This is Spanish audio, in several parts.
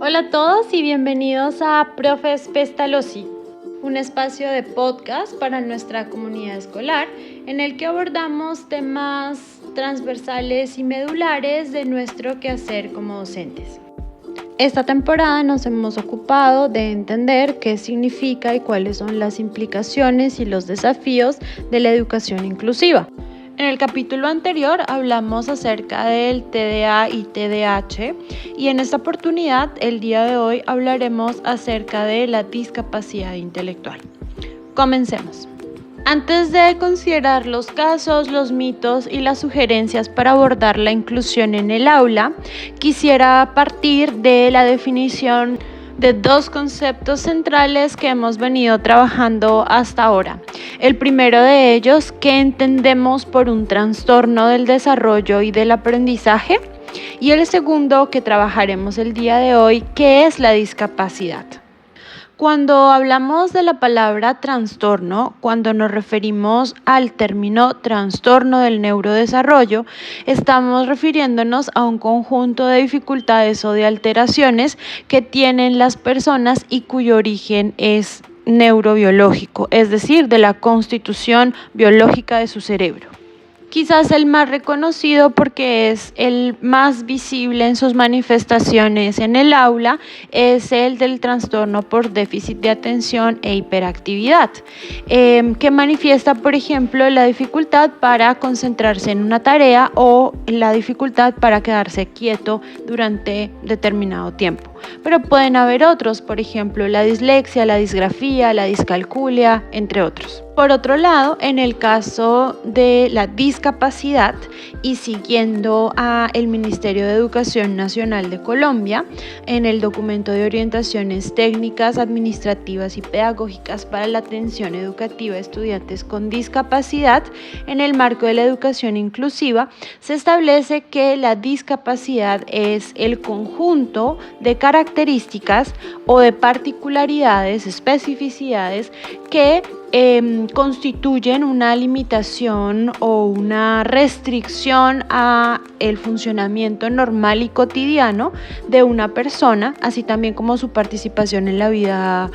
Hola a todos y bienvenidos a Profes Pestalozzi, un espacio de podcast para nuestra comunidad escolar en el que abordamos temas transversales y medulares de nuestro quehacer como docentes. Esta temporada nos hemos ocupado de entender qué significa y cuáles son las implicaciones y los desafíos de la educación inclusiva. En el capítulo anterior hablamos acerca del TDA y TDAH y en esta oportunidad, el día de hoy, hablaremos acerca de la discapacidad intelectual. Comencemos. Antes de considerar los casos, los mitos y las sugerencias para abordar la inclusión en el aula, quisiera partir de la definición de dos conceptos centrales que hemos venido trabajando hasta ahora. El primero de ellos, ¿qué entendemos por un trastorno del desarrollo y del aprendizaje? Y el segundo, que trabajaremos el día de hoy, ¿qué es la discapacidad? Cuando hablamos de la palabra trastorno, cuando nos referimos al término trastorno del neurodesarrollo, estamos refiriéndonos a un conjunto de dificultades o de alteraciones que tienen las personas y cuyo origen es neurobiológico, es decir, de la constitución biológica de su cerebro. Quizás el más reconocido porque es el más visible en sus manifestaciones en el aula es el del trastorno por déficit de atención e hiperactividad, que manifiesta, por ejemplo, la dificultad para concentrarse en una tarea o la dificultad para quedarse quieto durante determinado tiempo. Pero pueden haber otros, por ejemplo, la dislexia, la disgrafía, la discalculia, entre otros. Por otro lado, en el caso de la discapacidad y siguiendo a el Ministerio de Educación Nacional de Colombia, en el documento de orientaciones técnicas, administrativas y pedagógicas para la atención educativa de estudiantes con discapacidad, en el marco de la educación inclusiva, se establece que la discapacidad es el conjunto de características o de particularidades, especificidades que constituyen una limitación o una restricción a el funcionamiento normal y cotidiano de una persona, así también como su participación en la vida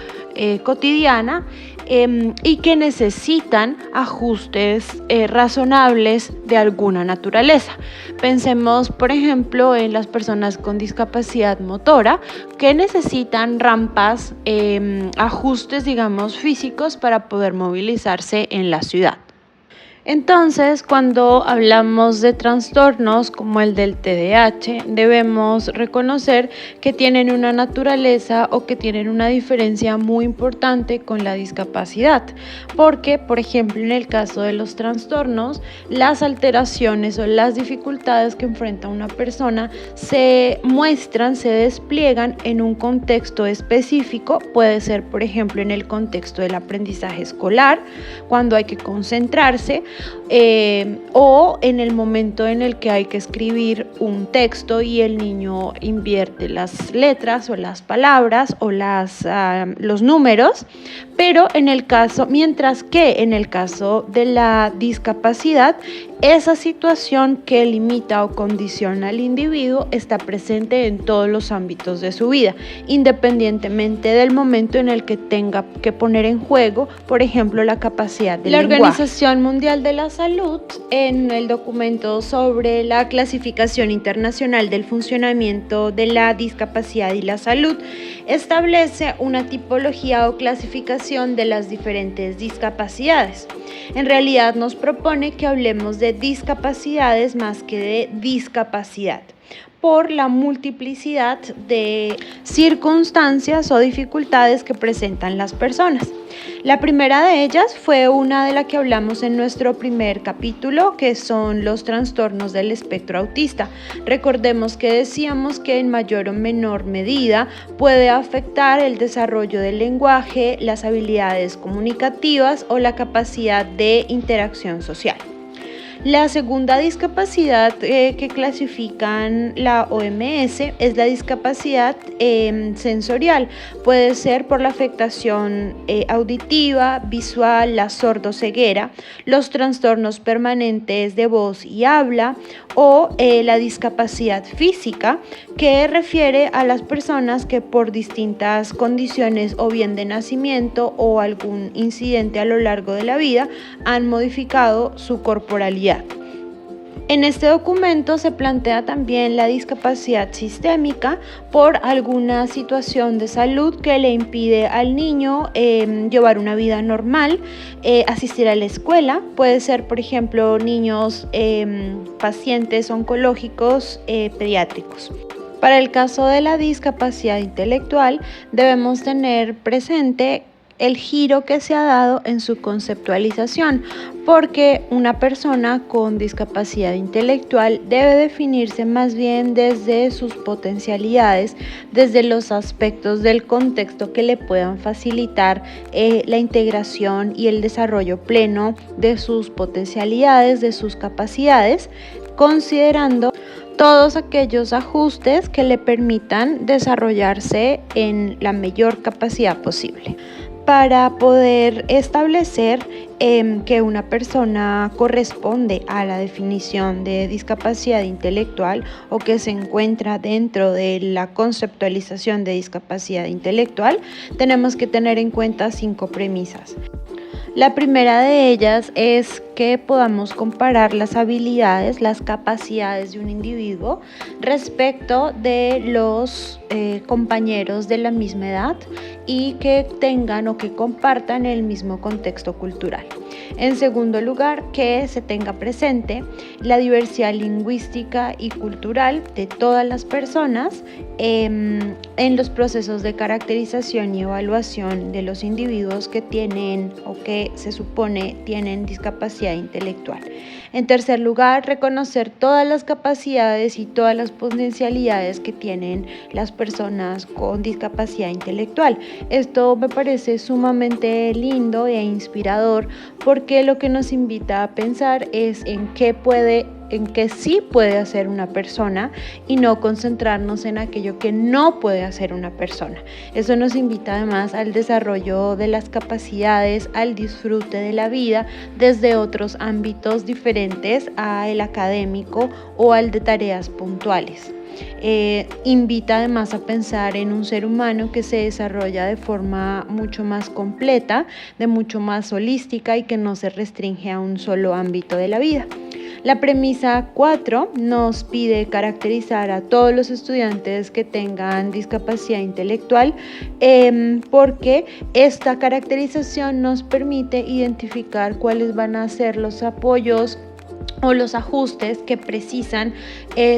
cotidiana, y que necesitan ajustes razonables de alguna naturaleza. Pensemos, por ejemplo, en las personas con discapacidad motora que necesitan rampas, ajustes, digamos, físicos para poder movilizarse en la ciudad. Entonces, cuando hablamos de trastornos como el del TDAH, debemos reconocer que tienen una naturaleza o que tienen una diferencia muy importante con la discapacidad, porque, por ejemplo, en el caso de los trastornos, las alteraciones o las dificultades que enfrenta una persona se muestran, se despliegan en un contexto específico, puede ser, por ejemplo, en el contexto del aprendizaje escolar, cuando hay que concentrarse, o en el momento en el que hay que escribir un texto y el niño invierte las letras o las palabras o los números, pero mientras que en el caso de la discapacidad, esa situación que limita o condiciona al individuo está presente en todos los ámbitos de su vida, independientemente del momento en el que tenga que poner en juego, por ejemplo, la capacidad del lenguaje. La Organización Mundial de la Salud, en el documento sobre la clasificación internacional del funcionamiento de la discapacidad y la salud, establece una tipología o clasificación de las diferentes discapacidades. En realidad nos propone que hablemos de discapacidades más que de discapacidad, por la multiplicidad de circunstancias o dificultades que presentan las personas. La primera de ellas fue una de la que hablamos en nuestro primer capítulo, que son los trastornos del espectro autista. Recordemos que decíamos que en mayor o menor medida puede afectar el desarrollo del lenguaje, las habilidades comunicativas o la capacidad de interacción social. La segunda discapacidad que clasifican la OMS es la discapacidad sensorial. Puede ser por la afectación auditiva, visual, la sordoceguera, los trastornos permanentes de voz y habla o la discapacidad física, que refiere a las personas que por distintas condiciones o bien de nacimiento o algún incidente a lo largo de la vida han modificado su corporalidad. En este documento se plantea también la discapacidad sistémica por alguna situación de salud que le impide al niño llevar una vida normal, asistir a la escuela. Puede ser, por ejemplo, niños pacientes oncológicos pediátricos. Para el caso de la discapacidad intelectual, debemos tener presente el giro que se ha dado en su conceptualización, porque una persona con discapacidad intelectual debe definirse más bien desde sus potencialidades, desde los aspectos del contexto que le puedan facilitar la integración y el desarrollo pleno de sus potencialidades, de sus capacidades, considerando todos aquellos ajustes que le permitan desarrollarse en la mayor capacidad posible. Para poder establecer que una persona corresponde a la definición de discapacidad intelectual o que se encuentra dentro de la conceptualización de discapacidad intelectual, tenemos que tener en cuenta 5 premisas. La primera de ellas es que podamos comparar las habilidades, las capacidades de un individuo respecto de los compañeros de la misma edad y que tengan o que compartan el mismo contexto cultural. En segundo lugar, que se tenga presente la diversidad lingüística y cultural de todas las personas en los procesos de caracterización y evaluación de los individuos que tienen o que se supone tienen discapacidad intelectual. En tercer lugar, reconocer todas las capacidades y todas las potencialidades que tienen las personas con discapacidad intelectual. Esto me parece sumamente lindo e inspirador porque lo que nos invita a pensar es en qué sí puede hacer una persona y no concentrarnos en aquello que no puede hacer una persona. Eso nos invita además al desarrollo de las capacidades, al disfrute de la vida desde otros ámbitos diferentes al académico o al de tareas puntuales. Invita además a pensar en un ser humano que se desarrolla de forma mucho más completa, de mucho más holística y que no se restringe a un solo ámbito de la vida. La premisa 4 nos pide caracterizar a todos los estudiantes que tengan discapacidad intelectual porque esta caracterización nos permite identificar cuáles van a ser los apoyos o los ajustes que precisan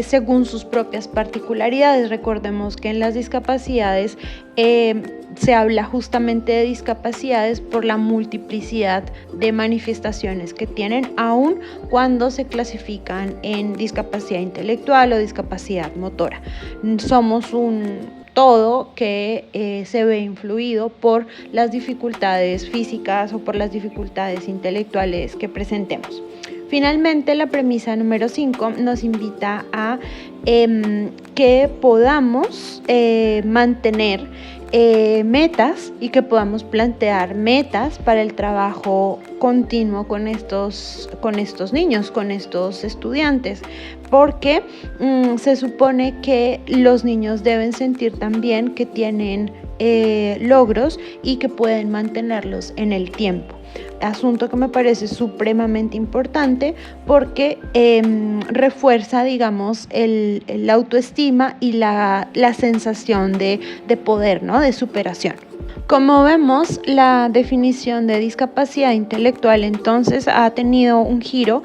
según sus propias particularidades. Recordemos que en las discapacidades se habla justamente de discapacidades por la multiplicidad de manifestaciones que tienen, aun cuando se clasifican en discapacidad intelectual o discapacidad motora. Somos un todo que se ve influido por las dificultades físicas o por las dificultades intelectuales que presentemos. Finalmente, la premisa número 5 nos invita a que podamos mantener metas y que podamos plantear metas para el trabajo continuo con estos niños, con estos estudiantes, porque se supone que los niños deben sentir también que tienen logros y que pueden mantenerlos en el tiempo. Asunto que me parece supremamente importante porque refuerza, digamos, la autoestima y la sensación de poder, ¿no? De superación. Como vemos, la definición de discapacidad intelectual entonces ha tenido un giro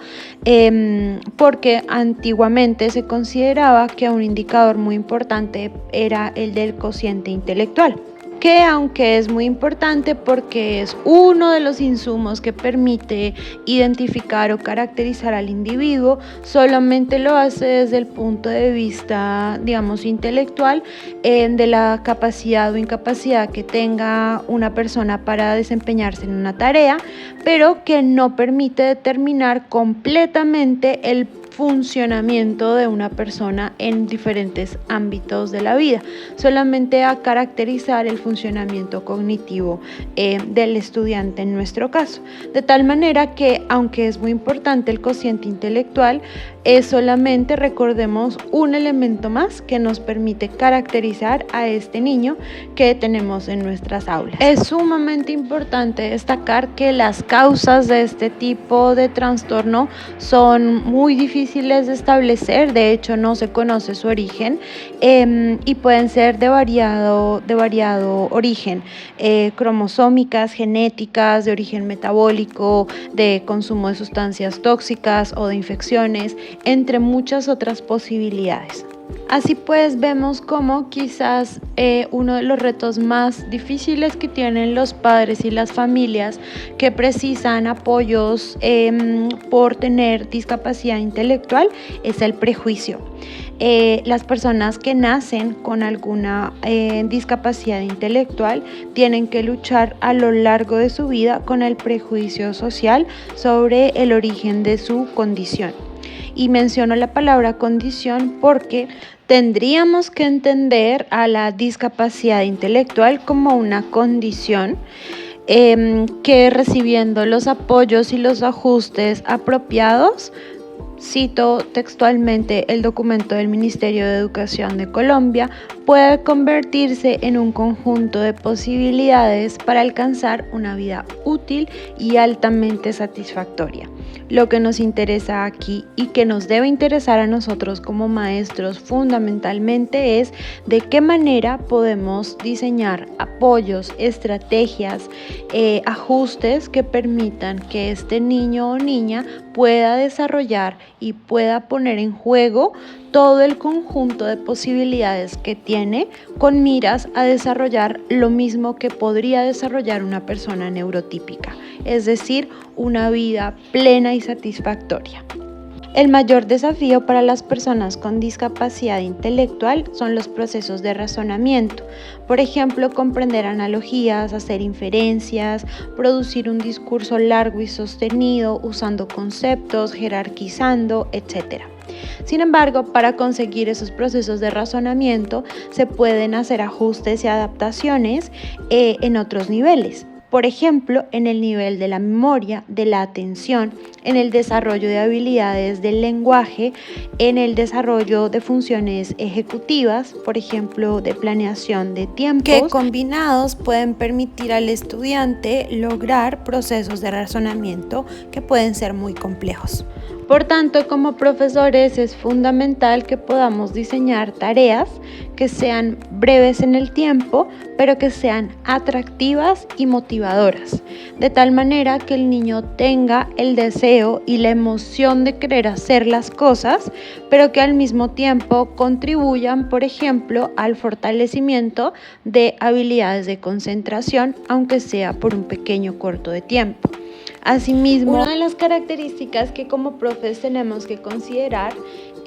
porque antiguamente se consideraba que un indicador muy importante era el del cociente intelectual. que aunque es muy importante porque es uno de los insumos que permite identificar o caracterizar al individuo, solamente lo hace desde el punto de vista, digamos, intelectual, de la capacidad o incapacidad que tenga una persona para desempeñarse en una tarea, pero que no permite determinar completamente el funcionamiento de una persona en diferentes ámbitos de la vida, solamente a caracterizar el funcionamiento cognitivo del estudiante en nuestro caso, de tal manera que, aunque es muy importante el cociente intelectual, es solamente, recordemos, un elemento más que nos permite caracterizar a este niño que tenemos en nuestras aulas. Es sumamente importante destacar que las causas de este tipo de trastorno son muy difíciles de establecer, de hecho no se conoce su origen, y pueden ser de variado origen, cromosómicas, genéticas, de origen metabólico, de consumo de sustancias tóxicas o de infecciones, entre muchas otras posibilidades. Así pues, vemos cómo quizás uno de los retos más difíciles que tienen los padres y las familias que precisan apoyos por tener discapacidad intelectual es el prejuicio. Las personas que nacen con alguna discapacidad intelectual tienen que luchar a lo largo de su vida con el prejuicio social sobre el origen de su condición. Y menciono la palabra condición porque tendríamos que entender a la discapacidad intelectual como una condición que, recibiendo los apoyos y los ajustes apropiados, cito textualmente el documento del Ministerio de Educación de Colombia, puede convertirse en un conjunto de posibilidades para alcanzar una vida útil y altamente satisfactoria. Lo que nos interesa aquí y que nos debe interesar a nosotros como maestros fundamentalmente es de qué manera podemos diseñar apoyos, estrategias, ajustes que permitan que este niño o niña pueda desarrollar y pueda poner en juego todo el conjunto de posibilidades que tiene con miras a desarrollar lo mismo que podría desarrollar una persona neurotípica, es decir, una vida plena y satisfactoria. El mayor desafío para las personas con discapacidad intelectual son los procesos de razonamiento. Por ejemplo, comprender analogías, hacer inferencias, producir un discurso largo y sostenido usando conceptos, jerarquizando, etc. Sin embargo, para conseguir esos procesos de razonamiento se pueden hacer ajustes y adaptaciones en otros niveles. Por ejemplo, en el nivel de la memoria, de la atención, en el desarrollo de habilidades del lenguaje, en el desarrollo de funciones ejecutivas, por ejemplo, de planeación de tiempos, que combinados pueden permitir al estudiante lograr procesos de razonamiento que pueden ser muy complejos. Por tanto, como profesores es fundamental que podamos diseñar tareas que sean breves en el tiempo, pero que sean atractivas y motivadoras, de tal manera que el niño tenga el deseo y la emoción de querer hacer las cosas, pero que al mismo tiempo contribuyan, por ejemplo, al fortalecimiento de habilidades de concentración, aunque sea por un pequeño corto de tiempo. Asimismo, una de las características que como profes tenemos que considerar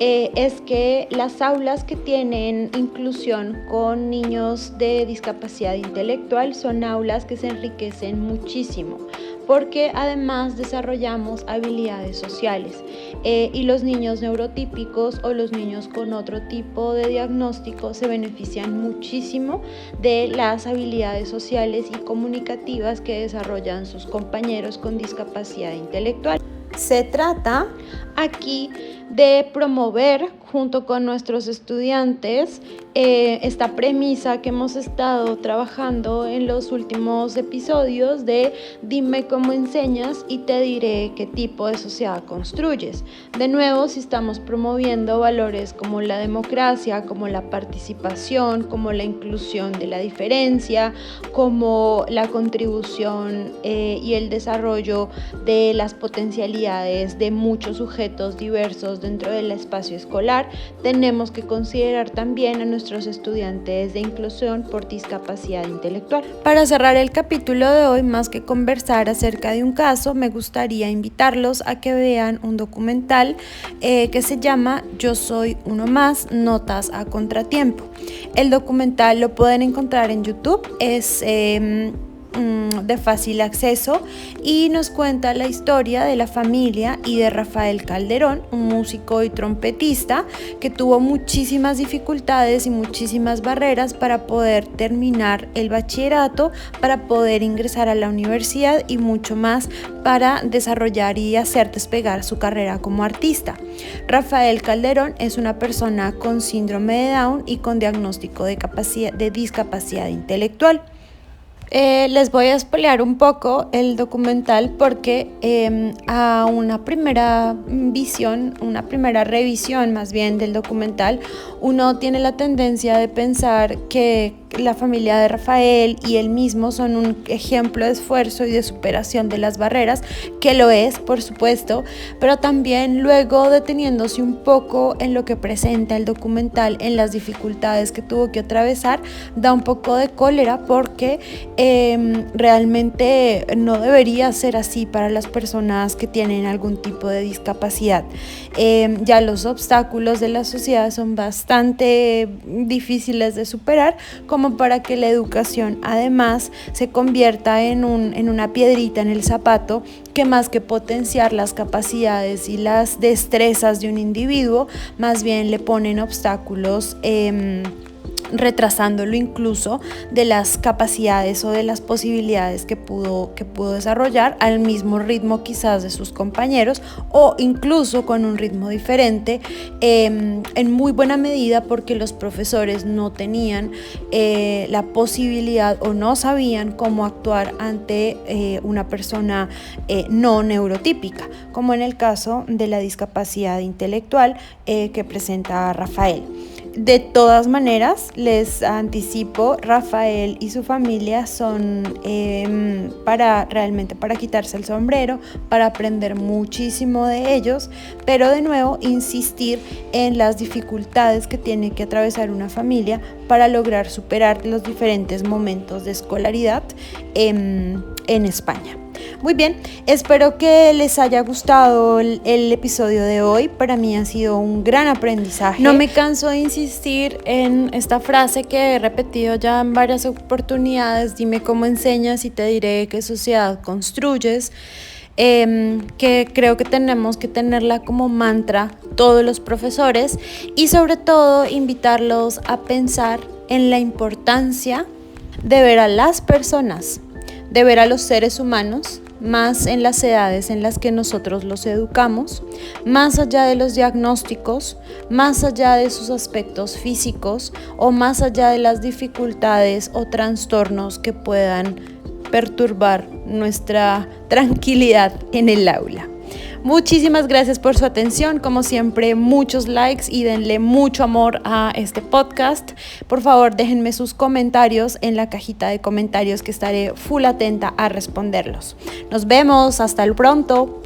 es que las aulas que tienen inclusión con niños de discapacidad intelectual son aulas que se enriquecen muchísimo, porque además desarrollamos habilidades sociales y los niños neurotípicos o los niños con otro tipo de diagnóstico se benefician muchísimo de las habilidades sociales y comunicativas que desarrollan sus compañeros con discapacidad intelectual. Se trata aquí de promover junto con nuestros estudiantes esta premisa que hemos estado trabajando en los últimos episodios de dime cómo enseñas y te diré qué tipo de sociedad construyes. De nuevo, si estamos promoviendo valores como la democracia, como la participación, como la inclusión de la diferencia, como la contribución y el desarrollo de las potencialidades de muchos sujetos diversos elementos dentro del espacio escolar, tenemos que considerar también a nuestros estudiantes de inclusión por discapacidad intelectual. Para cerrar el capítulo de hoy, más que conversar acerca de un caso, me gustaría invitarlos a que vean un documental que se llama Yo soy uno más, notas a contratiempo. El documental lo pueden encontrar en YouTube, es de fácil acceso y nos cuenta la historia de la familia y de Rafael Calderón, un músico y trompetista que tuvo muchísimas dificultades y muchísimas barreras para poder terminar el bachillerato, para poder ingresar a la universidad y mucho más para desarrollar y hacer despegar su carrera como artista. Rafael Calderón es una persona con síndrome de Down y con diagnóstico de discapacidad intelectual. Les voy a spoilear un poco el documental porque a una primera visión, una primera revisión más bien del documental, uno tiene la tendencia de pensar que la familia de Rafael y él mismo son un ejemplo de esfuerzo y de superación de las barreras, que lo es, por supuesto, pero también luego deteniéndose un poco en lo que presenta el documental, en las dificultades que tuvo que atravesar, da un poco de cólera porque realmente no debería ser así para las personas que tienen algún tipo de discapacidad. Ya los obstáculos de la sociedad son bastante difíciles de superar, como para que la educación además se convierta en una piedrita en el zapato que más que potenciar las capacidades y las destrezas de un individuo, más bien le ponen obstáculos retrasándolo incluso de las capacidades o de las posibilidades que pudo desarrollar al mismo ritmo quizás de sus compañeros o incluso con un ritmo diferente, en muy buena medida porque los profesores no tenían la posibilidad o no sabían cómo actuar ante una persona no neurotípica, como en el caso de la discapacidad intelectual que presenta Rafael. De todas maneras, les anticipo, Rafael y su familia son realmente para quitarse el sombrero, para aprender muchísimo de ellos, pero de nuevo insistir en las dificultades que tiene que atravesar una familia para lograr superar los diferentes momentos de escolaridad en España. Muy bien, espero que les haya gustado el episodio de hoy. Para mí ha sido un gran aprendizaje. No me canso de insistir en esta frase que he repetido ya en varias oportunidades: dime cómo enseñas y te diré qué sociedad construyes. Que creo que tenemos que tenerla como mantra todos los profesores y sobre todo invitarlos a pensar en la importancia de ver a las personas, de ver a los seres humanos, más en las edades en las que nosotros los educamos, más allá de los diagnósticos, más allá de sus aspectos físicos o más allá de las dificultades o trastornos que puedan perturbar nuestra tranquilidad en el aula. Muchísimas gracias por su atención, como siempre muchos likes y denle mucho amor a este podcast. Por favor déjenme sus comentarios en la cajita de comentarios que estaré full atenta a responderlos. Nos vemos, hasta el pronto.